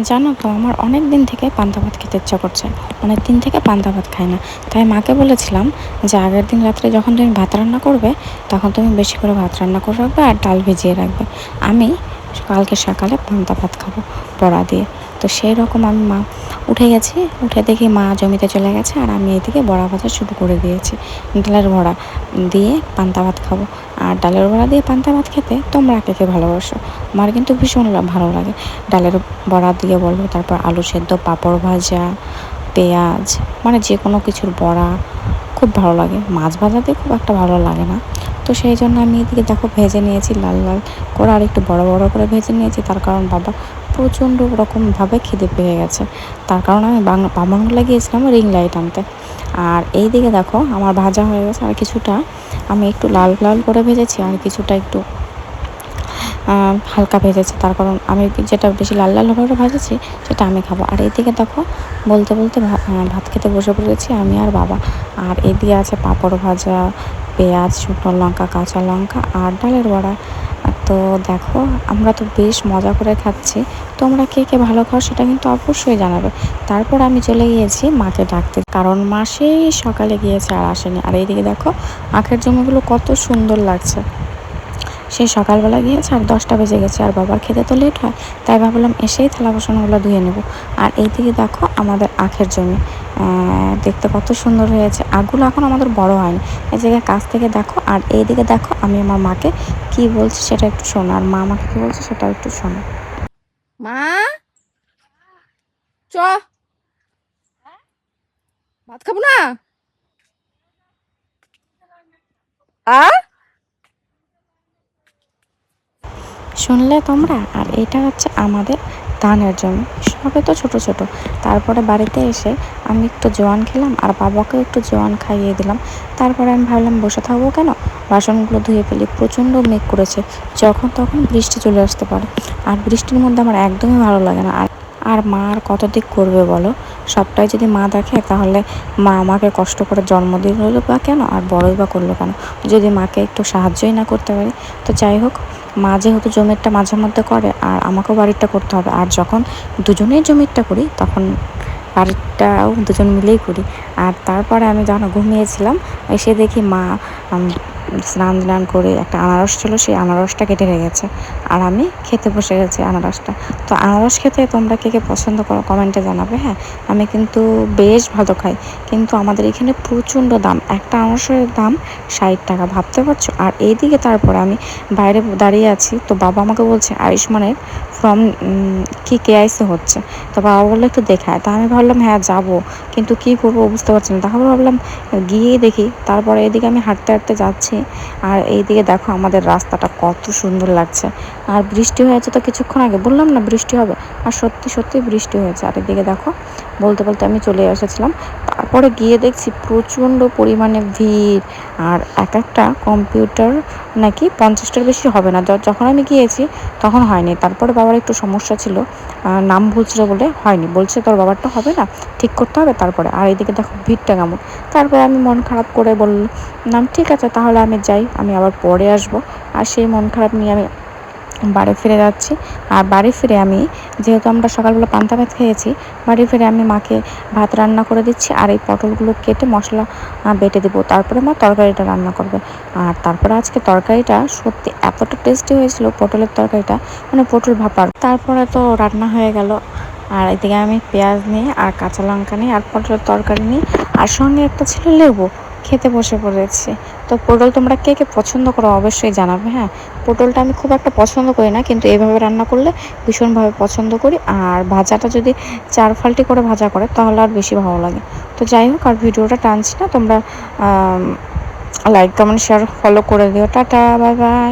জানো তো আমার অনেক দিন থেকে পান্তা ভাত খেতে ইচ্ছা করছে। অনেক দিন থেকে পান্তা ভাত খাই না। তাই মাকে বলেছিলাম যে আগের দিন রাত্রে যখন তুমি ভাত রান্না করবে তখন তুমি বেশি করে ভাত রান্না করে রাখবে আর ডাল ভিজিয়ে রাখবে। আমি কালকে সকালে পান্তা ভাত খাবো বড়া দিয়ে। তো সেই রকম আমি মা উঠে গেছি, উঠে দেখি মা জমিতে চলে গেছে আর আমি এদিকে বড়া ভাজা শুরু করে দিয়েছি। ডালের বড়া দিয়ে পান্তা ভাত খাবো। আর ডালের বড়া দিয়ে পান্তা ভাত খেতে তোমরা কে কে ভালোবাসো? আমার কিন্তু ভীষণ ভালো লাগে। ডালের বড়া দিয়ে বলো, তারপর আলু সেদ্ধ, পাঁপড় ভাজা, পেঁয়াজ, মানে যে কোনো কিছুর বড়া খুব ভালো লাগে। মাছ ভাজা দিয়ে খুব একটা ভালো লাগে না। তো সেই জন্য আমি এদিকে দেখো ভেজে নিয়েছি লাল লাল করে, আর একটু বড় বড় করে ভেজে নিয়েছি। তার কারণ বাবা প্রচণ্ড রকমভাবে খিদে পেয়ে গেছে। তার কারণ আমি বামনগোলা গিয়েছিলাম রিং লাইট আনতে। আর এই দিকে দেখো আমার ভাজা হয়ে গেছে, আর কিছুটা আমি একটু লাল লাল করে ভেজেছি আর কিছুটা একটু হালকা ভেজেছি। তার কারণ আমি যেটা বেশি লাল লাল করে ভাজেছি সেটা আমি খাবো। আর এদিকে দেখো বলতে বলতে ভাত খেতে বসে পড়েছি আমি আর বাবা। আর এদিকে আছে পাঁপড় ভাজা, পেঁয়াজ, শুকনো লঙ্কা, কাঁচা লঙ্কা আর ডালের বড়া। তো দেখো আমরা তো বেশ মজা করে খাচ্ছি। তোমরা কে কে ভালো খাও সেটা কিন্তু অবশ্যই জানাবে। তারপর আমি চলে গিয়েছি মাকে ডাকতে, কারণ মা সেই সকালে গিয়েছে আর আসেনি। আর এইদিকে দেখো আখের জমিগুলো কত সুন্দর লাগছে। সে সকালবেলা গিয়েছে আর 10টা বেজে গেছে, আর বাবার খেতে তো লেট হয়। তাই ভাবলাম এসেই থালা বাসনগুলো ধুয়ে নেব। আর এইদিকে দেখো আমাদের আখের জমি, দেখতে কত সুন্দর হয়েছে। আখগুলো এখন আমাদের বড় হয়নি, এই জায়গায় কাছ থেকে দেখো। আর এইদিকে দেখো আমি আমার মাকে কি বলছি সেটা একটু শোনো, আর মা আমাকে কি বলছে সেটাও একটু শোনো। মা, চ ভাত খাবো না। আ শুনলে তোমরা? আর এটা হচ্ছে আমাদের ধানের জমি, সবে তো ছোট ছোট। তারপরে বাড়িতে এসে আমি একটু জোয়ান খেলাম আর বাবাকেও একটু জোয়ান খাইয়ে দিলাম। তারপরে আমি ভাবলাম বসে থাকবো কেন, বাসনগুলো ধুয়ে ফেলি। প্রচণ্ড মেঘ করেছে, যখন তখন বৃষ্টি চলে আসতে পারে। আর বৃষ্টির মধ্যে আমার একদমই ভালো লাগে না। আর মা আর কত দিক করবে বলো? সবটাই যদি মা দেখে তাহলে মা আমাকে কষ্ট করে জন্ম দিল বা কেন, আর বড়ই বা করলো কেন, যদি মাকে একটু সাহায্যই না করতে পারি। তো যাই হোক, মা যেহেতু জমিরটা মাঝে মধ্যে করে আর আমাকেও বাড়িরটা করতে হবে। আর যখন দুজনেই জমিরটা করি তখন বাড়িরটাও দুজন মিলেই করি। আর তারপরে আমি যখন ঘুমিয়েছিলাম এসে দেখি মা স্নান টান করে একটা আনারস ছিল, সেই আনারসটা কেটে রেখেছে। আর আমি খেতে বসে গেছি আনারসটা। তো আনারস খেতে তোমরা কে কে পছন্দ করো কমেন্টে জানাবে। হ্যাঁ, আমি কিন্তু বেশ ভালো খাই, কিন্তু আমাদের এখানে প্রচণ্ড দাম। একটা আনারসের দাম 60 টাকা, ভাবতে পারছো? আর এইদিকে তারপরে আমি বাইরে দাঁড়িয়ে আছি, তো বাবা আমাকে বলছে আয়ুষ্মানের ফর্ম কি কেআইসি হচ্ছে। তো বাবা বললো একটু দেখায়। তা আমি ভাবলাম হ্যাঁ যাবো, কিন্তু কি করবো বুঝতে পারছি না। তারপর ভাবলাম গিয়েই দেখি। তারপরে এদিকে আমি হাঁটতে হাঁটতে যাচ্ছি, আর এইদিকে দেখো আমাদের রাস্তাটা কত সুন্দর লাগছে। আর বৃষ্টি হয়েছে তো কিছুক্ষণ আগে, বললাম না বৃষ্টি হবে, আর সত্যি সত্যি বৃষ্টি হয়েছে। আর এদিকে দেখো বলতে বলতে আমি চলে এসেছিলাম। তারপরে গিয়ে দেখছি প্রচণ্ড পরিমাণে ভিড়। আর এক একটা কম্পিউটার নাকি 50টার বেশি হবে না। যখন আমি গিয়েছি তখন হয়নি। তারপরে বাবার একটু সমস্যা ছিল, নাম ভুলছিল বলে হয়নি। বলছে তোর বাবারটা হবে না, ঠিক করতে হবে তারপরে। আর এদিকে দেখো ভিড়টা কেমন। তারপরে আমি মন খারাপ করে বললাম ঠিক আছে তাহলে আমি যাই, আমি আবার পরে আসবো। আর সেই মন খারাপ নিয়ে আমি বাড়ি ফিরে যাচ্ছি। আর বাড়ি ফিরে আমি, যেহেতু আমরা সকালবেলা পান্তা ভাত খেয়েছি, বাড়ি ফিরে আমি মাকে ভাত রান্না করে দিচ্ছি। আর এই পটলগুলো কেটে মশলা বেটে দেবো, তারপরে মা তরকারিটা রান্না করবে। আর তারপরে আজকে তরকারিটা সত্যি এতটা টেস্টি হয়েছিল, পটলের তরকারিটা, মানে পটল ভাপার। তারপরে তো রান্না হয়ে গেল। আর এদিকে আমি পেঁয়াজ নিয়ে আর কাঁচা লঙ্কা নিয়ে আর পটলের তরকারি নিয়ে, আর সঙ্গে একটা ছিল লেবু, খেতে বসে পড়েছি। তো পটল তোমরা কে কে পছন্দ করো অবশ্যই জানাবে। হ্যাঁ, পটলটা আমি খুব একটা পছন্দ করি না, কিন্তু এভাবে রান্না করলে ভীষণভাবে পছন্দ করি। আর ভাজাটা যদি 4 ফাল্টি করে ভাজা করে তাহলে আর বেশি ভালো লাগে। তো যাই হোক, আর ভিডিওটা টানছি না, তোমরা লাইক কমেন্ট শেয়ার ফলো করে দিও। Tata, bye bye.